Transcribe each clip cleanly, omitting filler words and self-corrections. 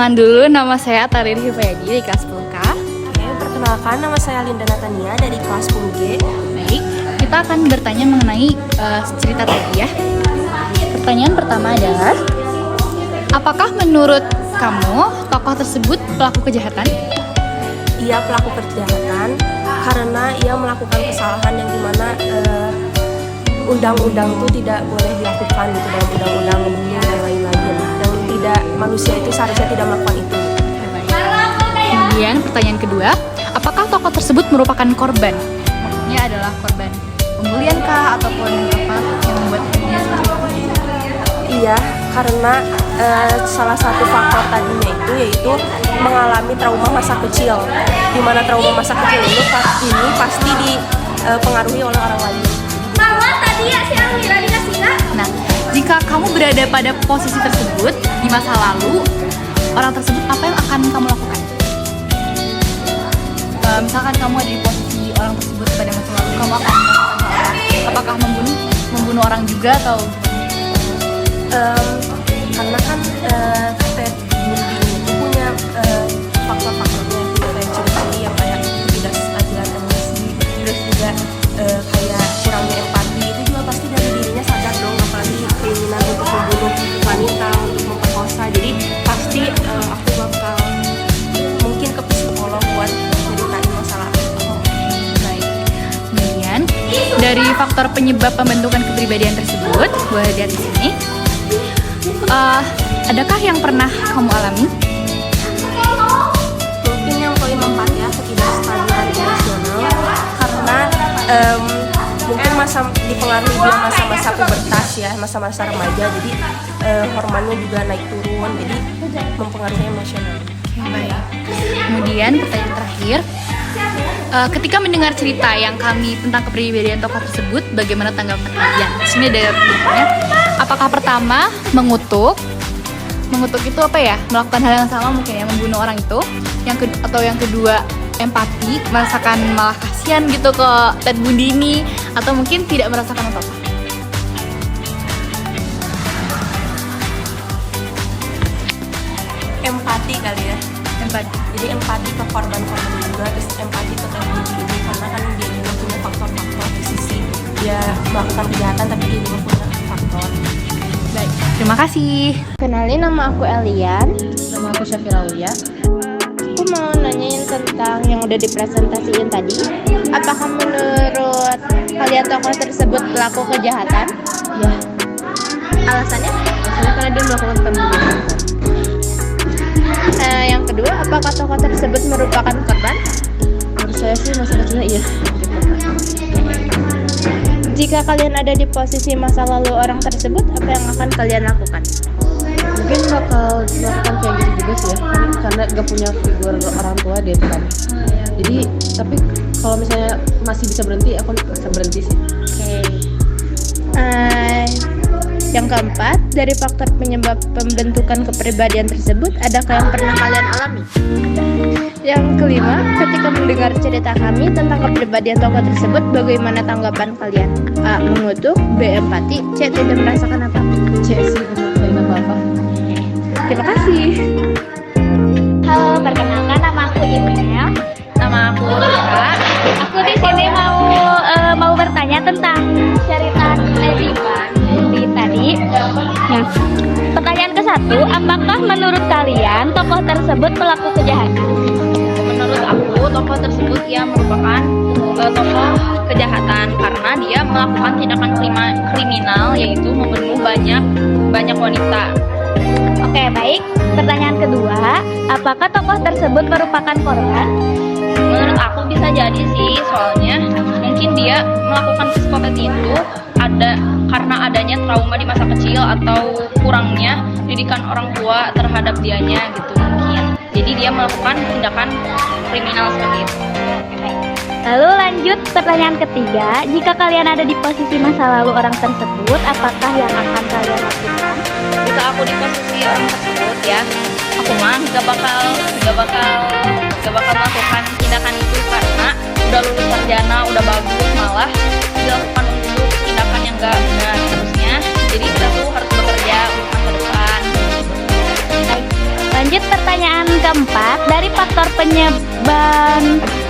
Perkenalan dulu, nama saya Tarir Hifayadi dari kelas 10K. Oke, perkenalkan nama saya Linda Natania dari kelas 10G. Baik, kita akan bertanya mengenai cerita tadi ya. Pertanyaan pertama adalah, apakah menurut kamu tokoh tersebut pelaku kejahatan? Ia pelaku kejahatan karena ia melakukan kesalahan yang dimana undang-undang itu tidak boleh dilakukan gitu, dalam undang-undang membunuh dan lain-lain, yang tidak, manusia itu seharusnya tidak melakukan itu. Kemudian pertanyaan kedua, apakah tokoh tersebut merupakan korban? Maksudnya adalah korban pembulian kah ataupun apa yang membuat dia seperti itu? Iya, karena salah satu faktor tadinya itu yaitu mengalami trauma masa kecil, di mana trauma masa kecil ini pasti dipengaruhi oleh orang lain. Nah, jika kamu berada pada posisi tersebut di masa lalu, orang tersebut apa yang akan kamu lakukan? Misalkan kamu ada di posisi orang tersebut pada masa lalu, kamu akan melakukan apa? Apakah membunuh orang juga atau? Karena kan Ted Bundy itu punya faktor-faktornya juga kayak ciri-ciri yang kayak ketidakadilan emosi, terus juga kayak kurangnya empati, itu juga pasti dari dirinya sadar dong, apalagi keinginan untuk membunuh wanita, untuk memperkosa. Jadi pasti aku bakal mungkin ke psikolog buat ceritain masalah. Baik. Kemudian dari faktor penyebab pembentukan kepribadian tersebut, boleh lihat di sini. Adakah yang pernah kamu alami? Mungkin yang poin 4 ya, ketidakstabilan emosional, karena mungkin dipengaruhi dia masa-masa pubertas ya, masa-masa remaja, jadi hormonnya juga naik turun, jadi mempengaruhi emosional. Baik. Kemudian pertanyaan terakhir, ketika mendengar cerita yang kami tentang kepribadian tokoh tersebut, bagaimana tanggapan kalian? Di sini ada pertanyaannya. Apakah pertama mengutuk itu apa ya? Melakukan hal yang sama mungkin ya, membunuh orang itu. Atau yang kedua empati, merasakan malah kasihan gitu ke Ted Bundy ini, atau mungkin tidak merasakan apa-apa. Empati kali ya. Empati. Jadi empati ke korban-korban juga, terus empati ke Ted Bundy ini, karena kan dia juga punya faktor-faktor di sisi dia melakukan kejahatan, tapi dia juga punya faktor. Baik, terima kasih. Kenalin, nama aku Elian. Nama aku Syafira Ulia. Aku mau nanyain tentang yang udah dipresentasiin tadi. Apakah menurut kalian tokoh tersebut pelaku kejahatan? Ya, Alasannya? karena dia melakukan pembunuhan. Yang kedua, apakah tokoh tersebut merupakan korban? Menurut saya sih masa kecilnya iya. Jika kalian ada di posisi masa lalu orang tersebut, apa yang akan kalian lakukan? Mungkin bakal melakukan kayak gitu juga sih ya, karena gak punya figur orang tua dia kan. Jadi tapi kalau misalnya masih bisa berhenti, aku bisa berhenti sih. Yang keempat, dari faktor penyebab pembentukan kepribadian tersebut, adakah yang pernah kalian alami? Yang kelima, ketika mendengar cerita kami tentang kepribadian tokoh tersebut, bagaimana tanggapan kalian? A. Mengutuk, B. Empati, C. Tidak merasakan apa-apa. C sih, karena apa-apa. Terima kasih. Halo, perkenalkan nama aku Imel. Nama aku Rika. Aku di sini mau bertanya tentang cerita Bundy tadi. Nah, pertanyaan ke-1, apakah menurut kalian tokoh tersebut pelaku kejahatan? Menurut aku, tokoh tersebut ia merupakan tokoh kejahatan karena dia melakukan tindakan kriminal, yaitu membunuh banyak wanita. Oke, baik. Pertanyaan kedua, apakah tokoh tersebut merupakan korban? Menurut aku bisa jadi sih, soalnya mungkin dia melakukan psikopati itu karena adanya trauma di masa kecil atau kurangnya didikan orang tua terhadap dianya gitu mungkin. Jadi dia melakukan tindakan kriminal seperti itu. Lalu lanjut pertanyaan ketiga, jika kalian ada di posisi masa lalu orang tersebut, apakah yang akan kalian lakukan? Jika aku di posisi orang tersebut ya, aku mah gak bakal melakukan tindakan itu karena udah lulus sarjana, udah bagus, malah dilakukan untuk tindakan yang gak benar harusnya. Jadi kita tuh harus bekerja untuk masa depan. Lanjut pertanyaan keempat, dari faktor penyebab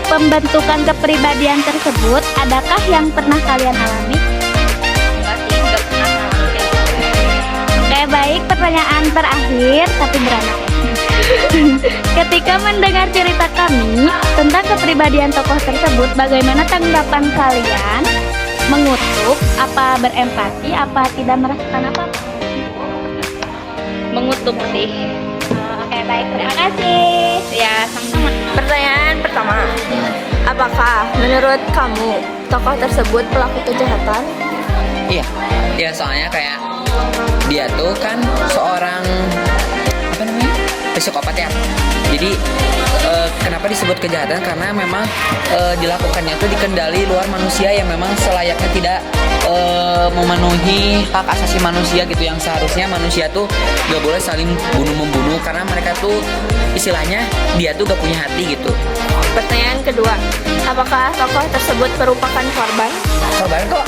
pembentukan kepribadian tersebut, adakah yang pernah kalian alami? Enggak sih, enggak pernah ngalamin kayak gitu. Oke, baik, pertanyaan terakhir tapi beranak ya. Ketika mendengar cerita kami tentang kepribadian tokoh tersebut, bagaimana tanggapan kalian? Mengutuk, apa berempati, apa tidak merasakan apa? Mengutuk sih. Oke, baik, terima kasih. Ya, sama-sama. Pertanyaan pertama, apakah menurut kamu tokoh tersebut pelaku kejahatan? Iya, ya soalnya kayak dia tuh kan seorang apa namanya psikopat ya. Jadi kenapa disebut kejahatan? Karena memang dilakukannya tuh dikendali luar manusia yang memang selayaknya tidak memenuhi hak asasi manusia gitu. Yang seharusnya manusia tuh gak boleh saling bunuh-membunuh karena mereka tuh istilahnya dia tuh gak punya hati gitu. Pertanyaan kedua, apakah tokoh tersebut merupakan korban? Korban kok.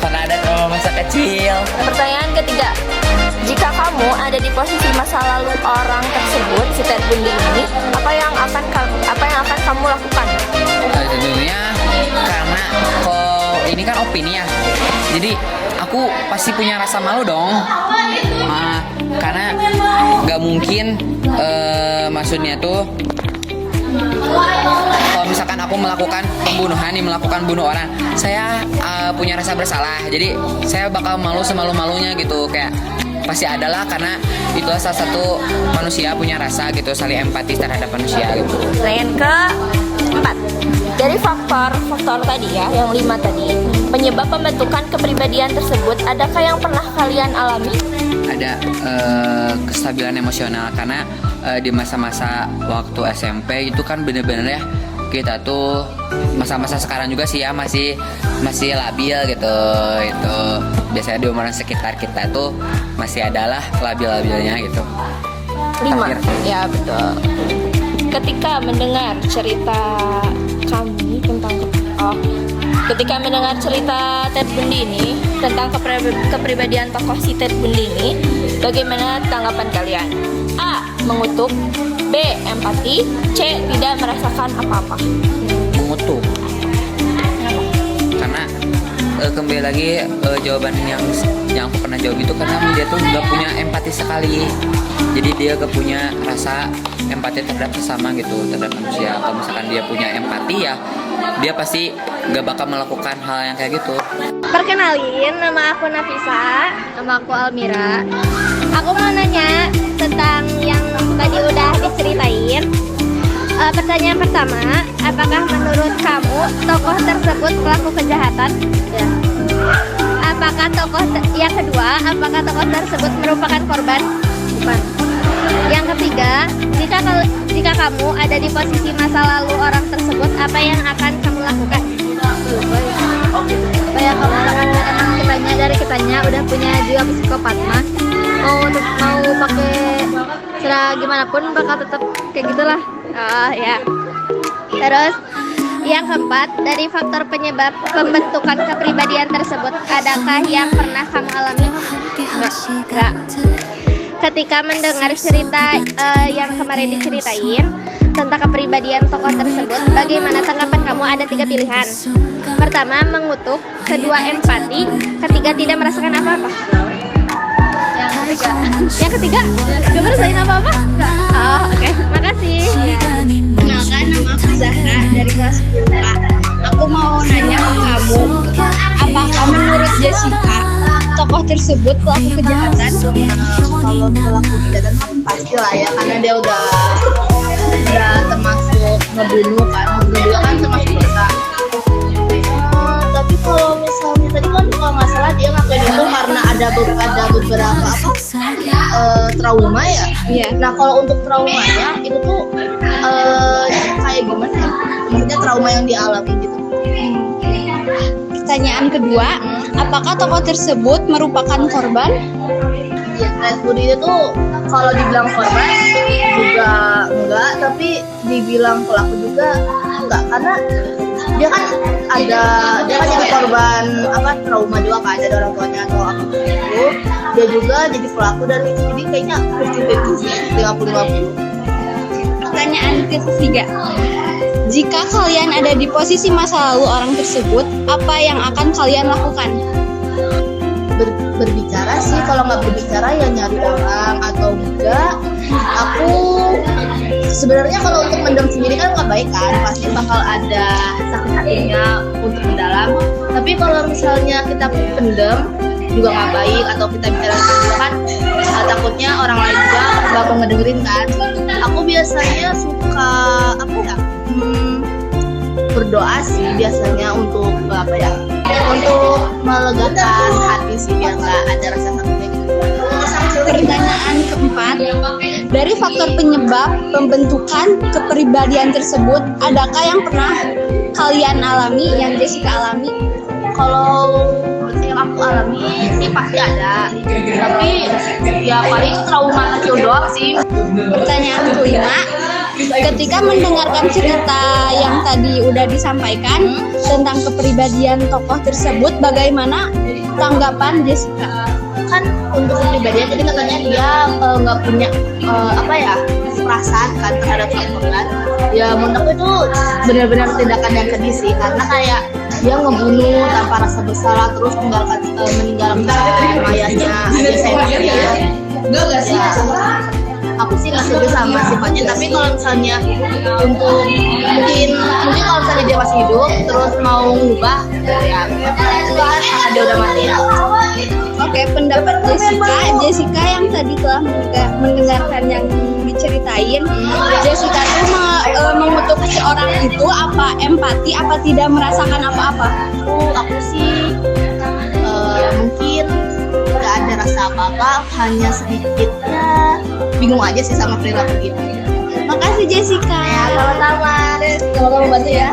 Karena ada trauma masa kecil. Pertanyaan ketiga, jika kamu ada di posisi masa lalu orang tersebut, si Ted Bundy ini, apa yang akan kamu lakukan? Tentunya karena kok ini kan opini ya, jadi aku pasti punya rasa malu dong. Karena nggak mungkin maksudnya tuh kalau misalkan aku melakukan pembunuhan nih, melakukan bunuh orang, saya punya rasa bersalah, jadi saya bakal malu semalu-malunya gitu. Kayak pasti adalah karena itulah salah satu manusia punya rasa gitu, saling empati terhadap manusia gitu. Pertanyaan keempat, dari faktor tadi ya, yang 5 tadi, penyebab pembentukan kepribadian tersebut, adakah yang pernah kalian alami? Ada kestabilan emosional karena di masa-masa waktu SMP itu kan bener-bener ya kita tuh masa-masa sekarang juga sih ya masih labil gitu. Itu biasanya di umuran sekitar kita tuh masih adalah labil-labilnya gitu. 5, Terakhir. ya betul. Ketika mendengar cerita kami tentang ketika mendengar cerita Ted Bundy ini tentang kepribadian tokoh si Ted Bundy ini, bagaimana tanggapan kalian? A. Mengutuk, B. Empati, C. Tidak merasakan apa-apa. Mengutuk. Karena kembali lagi jawaban yang aku pernah jawab itu karena dia tuh gak punya empati sekali. Jadi dia gak punya rasa empati terhadap sesama gitu, terhadap manusia. Kalau misalkan dia punya empati ya dia pasti gak bakal melakukan hal yang kayak gitu. Perkenalin, nama aku Nafisa. Nama aku Almira. Aku mau nanya tentang yang tadi udah diceritain. Pertanyaan pertama, apakah menurut kamu tokoh tersebut pelaku kejahatan? Ya. Apakah yang kedua, apakah tokoh tersebut merupakan korban? Bukan. Yang ketiga, jika kamu ada di posisi masa lalu orang tersebut, apa yang akan kamu lakukan? Apa yang kamu lakukan? Emang kitanya udah punya jiwa psikopat mah. Mau pakai cara gimana pun bakal tetap kayak gitulah. Ya. Terus yang keempat, dari faktor penyebab pembentukan kepribadian tersebut, adakah yang pernah kamu alami? Enggak. Ketika mendengar cerita yang kemarin diceritain tentang kepribadian tokoh tersebut, bagaimana tanggapan kamu? Ada 3 pilihan. Pertama, mengutuk. Kedua, empati. Ketiga, tidak merasakan apa-apa. Yang ketiga, gak merasain apa-apa? Oh, oke. Makasih. Kenalkan, nama aku Zahra dari kelas 10A. Aku mau nanya ke kamu, apakah menurut Jessica tokoh tersebut pelaku kejahatan? Kalau pelaku kejahatan kan pasti lah ya, karena dia udah termasuk ngebunuh juga kan termasuk dosa. Tapi kalau misalnya tadi kan kalau nggak salah dia ngakuin itu karena ada beberapa trauma ya. Iya. Nah kalau untuk traumanya itu tuh kayak gimana ya? Maksudnya trauma yang dialami gitu. Pertanyaan kedua, apakah tokoh tersebut merupakan korban? Ya, Ted Bundy itu kalau dibilang korban juga enggak, tapi dibilang pelaku juga enggak, karena dia kan jadi korban trauma juga kan dari orang tuanya atau apa gitu. Dia juga jadi pelaku dan jadi kayaknya 50-50 sih, 50-50. Pertanyaan ketiga. Jika kalian ada di posisi masa lalu orang tersebut, apa yang akan kalian lakukan? Berbicara sih, kalau nggak berbicara ya nyari orang, atau enggak aku sebenarnya kalau untuk mendem sendiri kan nggak baik kan, pasti bakal ada sakit hatinya untuk mendalam. Tapi kalau misalnya kita pendem juga nggak baik, atau kita bicara juga kan takutnya orang lain juga bakal ngedengerin kan. Aku biasanya suka berdoa sih biasanya untuk untuk melegakan hati sih, biar nggak ada rasa takutnya gitu. Pertanyaan keempat. Dari faktor penyebab pembentukan kepribadian tersebut, adakah yang pernah kalian alami, yang Jessica alami? Kalau yang aku alami sih pasti ada, tapi ya paling trauma kecil doang sih. Pertanyaan kelima. Ketika mendengarkan cerita yang tadi udah disampaikan tentang kepribadian tokoh tersebut, bagaimana tanggapan Jessica? Kan untuk kepribadian jadi katanya dia nggak punya perasaan kan terhadap sang korban. Ya menurut aku itu benar-benar tindakan yang keji sih, karena kayak dia ngebunuh tanpa rasa bersalah, terus meninggalkan mayatnya aja sayangnya. Enggak sih. Aku sih nggak setuju sama sifatnya, tapi kalau misalnya untuk mungkin kalau misalnya dia masih hidup terus mau ngubah ya karena dia udah mati ya. Oke, pendapat Jessica yang tadi telah mendengarkan yang diceritain, Jessica tuh mengutuk si orang itu apa empati, apa tidak merasakan apa-apa? Aku sih mungkin nggak ada rasa apa-apa, hanya sedikitnya bingung aja sih sama perilaku gitu. Makasih Jessica. Ya, sama-sama. Semoga membantu ya.